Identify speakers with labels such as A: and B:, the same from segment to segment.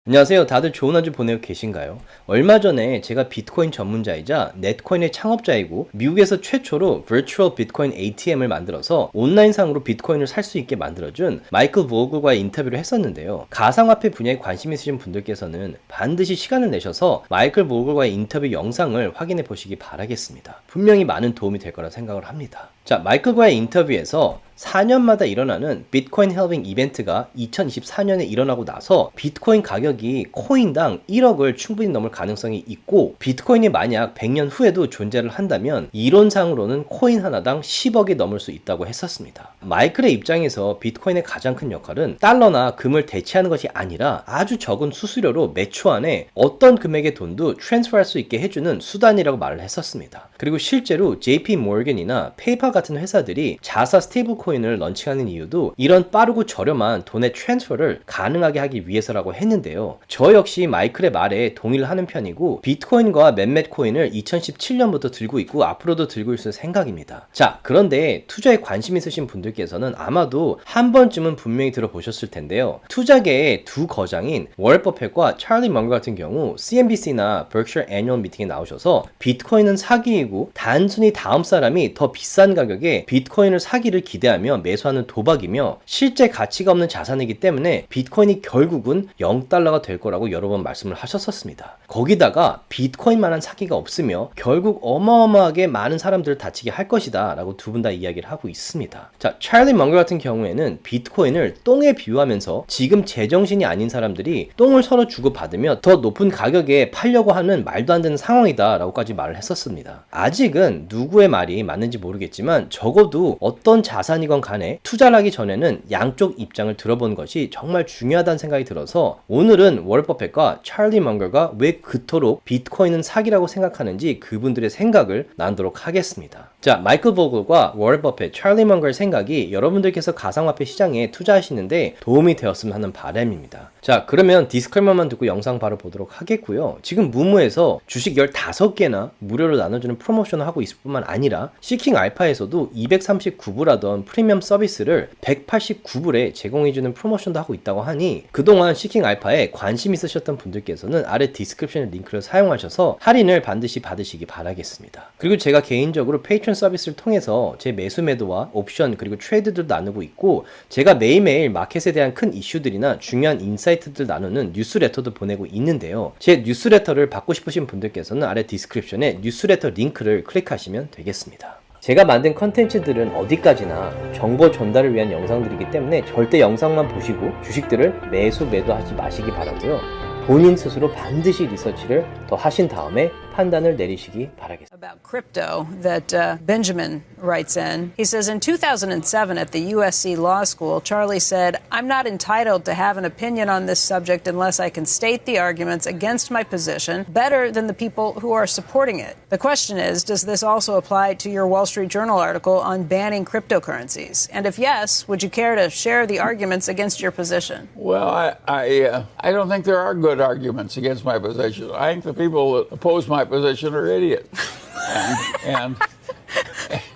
A: 안녕하세요. 다들 좋은 한 주 보내고 계신가요? 얼마 전에 제가 비트코인 전문자이자 넷코인의 창업자이고 미국에서 최초로 Virtual Bitcoin ATM을 만들어서 온라인상으로 비트코인을 살 수 있게 만들어준 마이클 보글과의 인터뷰를 했었는데요. 가상화폐 분야에 관심 있으신 분들께서는 반드시 시간을 내셔서 마이클 보글과의 인터뷰 영상을 확인해 보시기 바라겠습니다. 분명히 많은 도움이 될 거라 생각을 합니다. 자, 마이클과의 인터뷰에서 4년마다 일어나는 비트코인 헬빙 이벤트가 2024년에 일어나고 나서 비트코인 가격이 코인당 1억을 충분히 넘을 가능성이 있고 비트코인이 만약 100년 후에도 존재를 한다면 이론상으로는 코인 하나당 10억이 넘을 수 있다고 했었습니다. 마이클의 입장에서 비트코인의 가장 큰 역할은 달러나 금을 대체하는 것이 아니라 아주 적은 수수료로 몇 초 안에 어떤 금액의 돈도 트랜스퍼할 수 있게 해주는 수단이라고 말을 했었습니다. 그리고 실제로 JP 모건이나 페이팔 같은 회사들이 자사 스테이블 코인을 런칭하는 이유도 이런 빠르고 저렴한 돈의 트랜스퍼를 가능하게 하기 위해서라고 했는데요. 저 역시 마이클의 말에 동의를 하는 편이고 비트코인과 몇몇 코인을 2017년부터 들고 있고 앞으로도 들고 있을 생각입니다. 자, 그런데 투자에 관심 있으신 분들께서는 아마도 한 번쯤은 분명히 들어보셨을 텐데요. 투자계의 두 거장인 워런 버핏과 찰리 먼거 같은 경우 CNBC나 Berkshire Annual 미팅에 나오셔서 비트코인은 사기이고 단순히 다음 사람이 더 비싼 가격에 비트코인을 사기를 기대하며 매수하는 도박이며 실제 가치가 없는 자산이기 때문에 비트코인이 결국은 0달러가 될 거라고 여러 번 말씀을 하셨었습니다. 거기다가 비트코인만한 사기가 없으며 결국 어마어마하게 많은 사람들을 다치게 할 것이다 라고 두 분 다 이야기를 하고 있습니다. 자, 찰리 먼거 같은 경우에는 비트코인을 똥에 비유하면서 지금 제정신이 아닌 사람들이 똥을 서로 주고받으며 더 높은 가격에 팔려고 하는 말도 안 되는 상황이다 라고까지 말을 했었습니다. 아직은 누구의 말이 맞는지 모르겠지만 적어도 어떤 자산이건 간에 투자를 하기 전에는 양쪽 입장을 들어보는 것이 정말 중요하다는 생각이 들어서 오늘은 워런 버핏과 찰리 먼거가 왜 그토록 비트코인은 사기라고 생각하는지 그분들의 생각을 나누도록 하겠습니다. 자, 마이클 보글과 워런 버핏, 찰리 먼거의 생각이 여러분들께서 가상화폐 시장에 투자하시는데 도움이 되었으면 하는 바람입니다. 자, 그러면 디스클레이머만 듣고 영상 바로 보도록 하겠고요. 지금 무무에서 주식 15개나 무료로 나눠주는 프로모션을 하고 있을 뿐만 아니라 시킹 알파에서도 239불 하던 프리미엄 서비스를 189불에 제공해주는 프로모션도 하고 있다고 하니 그동안 시킹 알파에 관심 있으셨던 분들께서는 아래 디스크립션 링크를 사용하셔서 할인을 반드시 받으시기 바라겠습니다. 그리고 제가 개인적으로 페이트론 서비스를 통해서 제 매수 매도와 옵션 그리고 트레이드들도 나누고 있고 제가 매일매일 마켓에 대한 큰 이슈들이나 중요한 인사이트들 나누는 뉴스레터도 보내고 있는데요. 제 뉴스레터를 받고 싶으신 분들께서는 아래 디스크립션에 뉴스레터 링크를 클릭하시면 되겠습니다. 제가 만든 컨텐츠들은 어디까지나 정보 전달을 위한 영상들이기 때문에 절대 영상만 보시고 주식들을 매수 매도하지 마시기 바라고요. 본인 스스로 반드시 리서치를 더 하신 다음에 판단을 내리시기 바라겠습니다.
B: About crypto that Benjamin writes in. He says, in 2007 at the USC Law School, Charlie said, I'm not entitled to have an opinion on this subject unless I can state the arguments against my position better than the people who are supporting it. The question is, does this also apply to your Wall Street Journal article on banning cryptocurrencies? And if yes, would you care to share the arguments against your position?
C: Well, I don't think there are good arguments against my position. I think the people that oppose my position are idiots.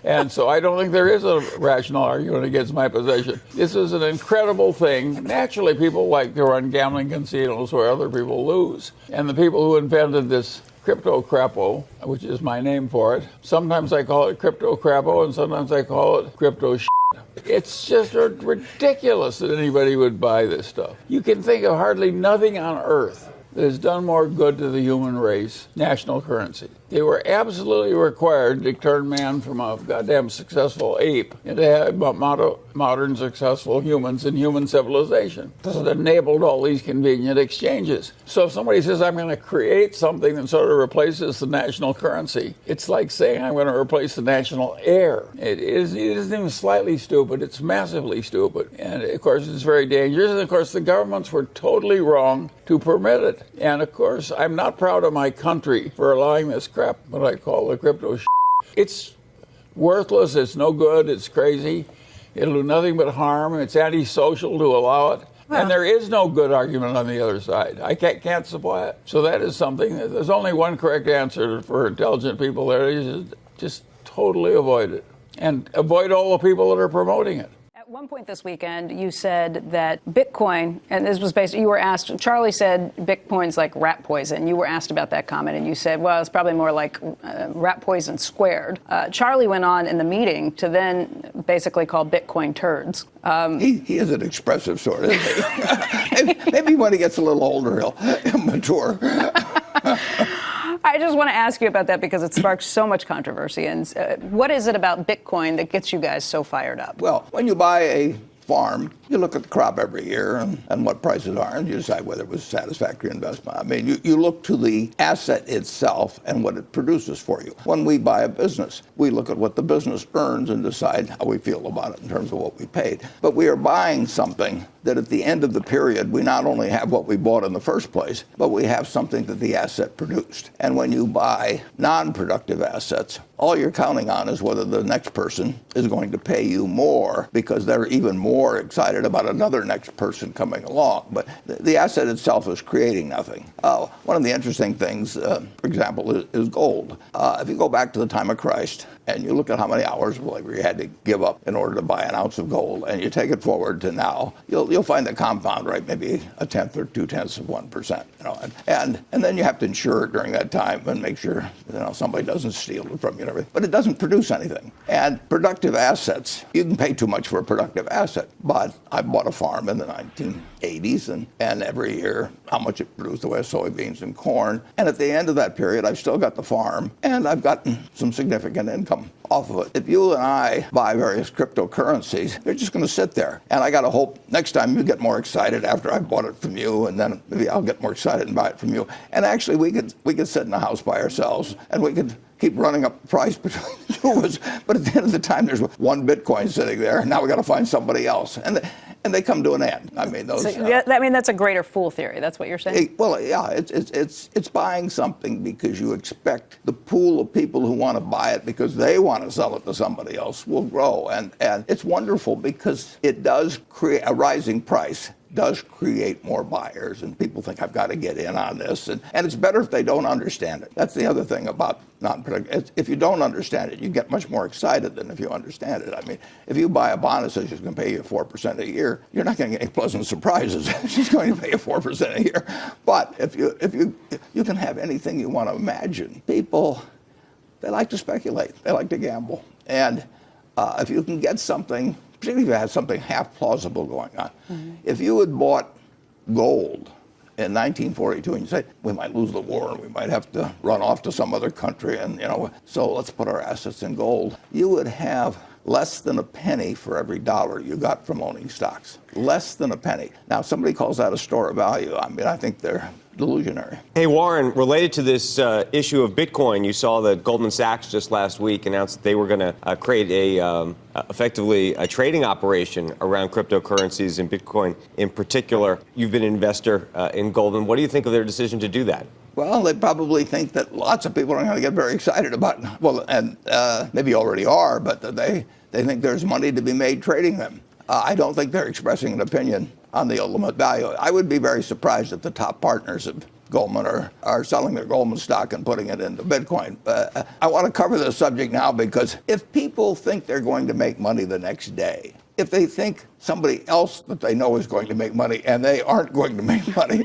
C: And so I don't think there is a rational argument against my position. This is an incredible thing. Naturally, people like to run gambling casinos where other people lose. And the people who invented this crypto crapo, which is my name for it, sometimes I call it crypto crapo and sometimes I call it crypto shit. It's just ridiculous that anybody would buy this stuff. You can think of hardly nothing on earth that has done more good to the human race, national currency. They were absolutely required to turn man from a goddamn successful ape into modern successful humans in human civilization. Because it enabled all these convenient exchanges. So if somebody says, I'm going to create something that sort of replaces the national currency, it's like saying I'm going to replace the national air. It isn't even slightly stupid, it's massively stupid. And of course it's very dangerous. And of course the governments were totally wrong to permit it. And of course I'm not proud of my country for allowing this crap, what I call the crypto shit. It's worthless, it's no good, it's crazy. It'll do nothing but harm. It's antisocial to allow it. Well, and there is no good argument on the other side. I can't supply it. So that is something, there's only one correct answer for intelligent people there is just totally avoid it. And avoid all the people that are promoting it.
B: one point this weekend, you said that Bitcoin, and this was based, you were asked, Charlie said Bitcoin's like rat poison. You were asked about that comment, and you said, well, it's probably more like rat poison squared. Charlie went on in the meeting to then basically call Bitcoin turds.
D: He is an expressive sort, isn't he? Maybe when he gets a little older, he'll mature.
B: I just want to ask you about that because it sparks so much controversy. And what is it about Bitcoin that gets you guys so fired up?
D: Well, when you buy a farm, you look at the crop every year and what prices are, and you decide whether it was a satisfactory investment. I mean, you look to the asset itself and what it produces for you. When we buy a business, we look at what the business earns and decide how we feel about it in terms of what we paid. But we are buying something that at the end of the period, we not only have what we bought in the first place, but we have something that the asset produced. And when you buy non-productive assets, all you're counting on is whether the next person is going to pay you more because they're even more excited about another next person coming along. But the asset itself is creating nothing. One of the interesting things, for example, is gold. If you go back to the time of Christ, and you look at how many hours of labor you had to give up in order to buy an ounce of gold, and you take it forward to now, you'll find the compound rate maybe 1/10 or 2/10 of 1%. And then you have to insure it during that time and make sure somebody doesn't steal it from you and everything. But it doesn't produce anything. And productive assets, you can pay too much for a productive asset. But I bought a farm in the 1980s, and every year how much it produced, the way of soybeans and corn. And at the end of that period, I've still got the farm, and I've gotten some significant income off of it. If you and I buy various cryptocurrencies, they're just going to sit there. And I got to hope next time you get more excited after I bought it from you, and then maybe I'll get more excited and buy it from you. And actually, we could sit in the house by ourselves, and we could keep running up the price between the two of us. But at the end of the time, there's one Bitcoin sitting there, and now we got to find somebody else. And they come to an end. I mean, those.
B: That's a greater fool theory. That's what you're saying.
D: Well, yeah, it's buying something because you expect the pool of people who want to buy it because they want to sell it to somebody else will grow, and it's wonderful because it does create a rising price. Does create more buyers, and people think I've got to get in on this, and it's better if they don't understand it. That's the other thing about non-productive. If you don't understand it, you get much more excited than if you understand it. I mean, if you buy a bond that says it's going to pay you 4% a year, you're not going to get any pleasant surprises. She's going to pay you 4% a year. But if you can have anything you want to imagine. People, they like to speculate. They like to gamble, and if you can get something, particularly if you had something half plausible going on. Mm-hmm. If you had bought gold in 1942 and you say, we might lose the war and we might have to run off to some other country and, so let's put our assets in gold, you would have less than a penny for every dollar you got from owning stocks. Less than a penny. Now, somebody calls that a store of value. I mean, I think they're delusionary.
E: Hey, Warren, related to this issue of Bitcoin, you saw that Goldman Sachs just last week announced that they were going to create effectively a trading operation around cryptocurrencies and Bitcoin in particular. You've been an investor in Goldman. What do you think of their decision to do that?
D: Well, they probably think that lots of people are going to get very excited about it. Well, and maybe already are, but they think there's money to be made trading them. I don't think they're expressing an opinion on the ultimate value. I would be very surprised if the top partners of Goldman are selling their Goldman stock and putting it into Bitcoin. I want to cover this subject now because if people think they're going to make money the next day, if they think somebody else that they know is going to make money and they aren't going to make money,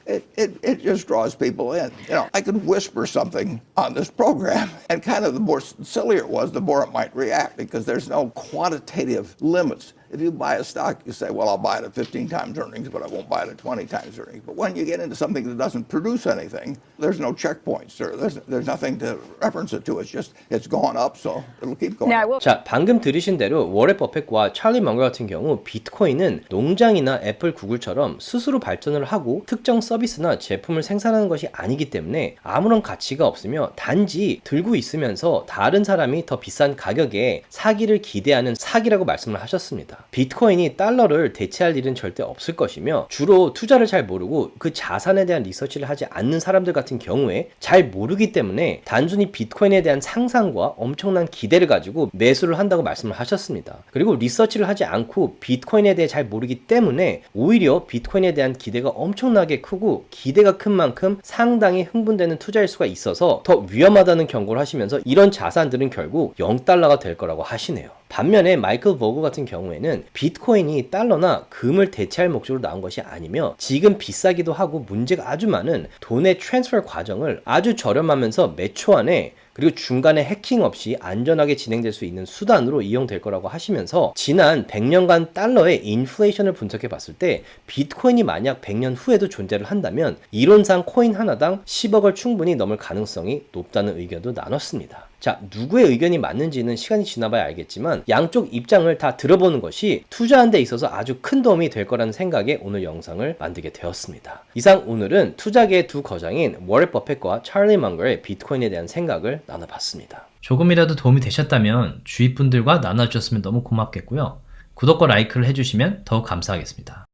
D: it just draws people in. I could whisper something on this program, and kind of the more sillier it was, the more it might react, because there's no quantitative limits. If you buy a stock, you say, well, I'll buy it at 15 times earnings, but I won't buy it at 20 times earnings. But when you get into something that doesn't produce anything, there's no checkpoints, or there's nothing to reference it to. It's gone up, so it'll keep going.
A: 자, 방금 들으신 대로 워렌 버핏과 찰리 먼거 같은 경우 비트코인은 농장이나 애플, 구글처럼 스스로 발전을 하고 특정 서비스나 제품을 생산하는 것이 아니기 때문에 아무런 가치가 없으며 단지 들고 있으면서 다른 사람이 더 비싼 가격에 사기를 기대하는 사기라고 말씀을 하셨습니다. 비트코인이 달러를 대체할 일은 절대 없을 것이며 주로 투자를 잘 모르고 그 자산에 대한 리서치를 하지 않는 사람들 같은 경우에 잘 모르기 때문에 단순히 비트코인에 대한 상상과 엄청난 기대를 가지고 매수를 한다고 말씀을 하셨습니다. 그리고 리서치를 하지 않고 비트코인에 대해 잘 모르기 때문에 오히려 비트코인에 대한 기대가 엄청나게 크고 기대가 큰 만큼 상당히 흥분되는 투자일 수가 있어서 더 위험하다는 경고를 하시면서 이런 자산들은 결국 0달러가 될 거라고 하시네요. 반면에 마이클 버그 같은 경우에는 비트코인이 달러나 금을 대체할 목적으로 나온 것이 아니며 지금 비싸기도 하고 문제가 아주 많은 돈의 트랜스퍼 과정을 아주 저렴하면서 몇 초 안에 그리고 중간에 해킹 없이 안전하게 진행될 수 있는 수단으로 이용될 거라고 하시면서 지난 100년간 달러의 인플레이션을 분석해 봤을 때 비트코인이 만약 100년 후에도 존재를 한다면 이론상 코인 하나당 10억을 충분히 넘을 가능성이 높다는 의견도 나눴습니다. 자, 누구의 의견이 맞는지는 시간이 지나봐야 알겠지만 양쪽 입장을 다 들어보는 것이 투자하는 데 있어서 아주 큰 도움이 될 거라는 생각에 오늘 영상을 만들게 되었습니다. 이상 오늘은 투자계의 두 거장인 워렌 버핏과 찰리 망거의 비트코인에 대한 생각을 나눠봤습니다.
F: 조금이라도 도움이 되셨다면 주위 분들과 나눠주셨으면 너무 고맙겠고요. 구독과 라이크를 해주시면 더욱 감사하겠습니다.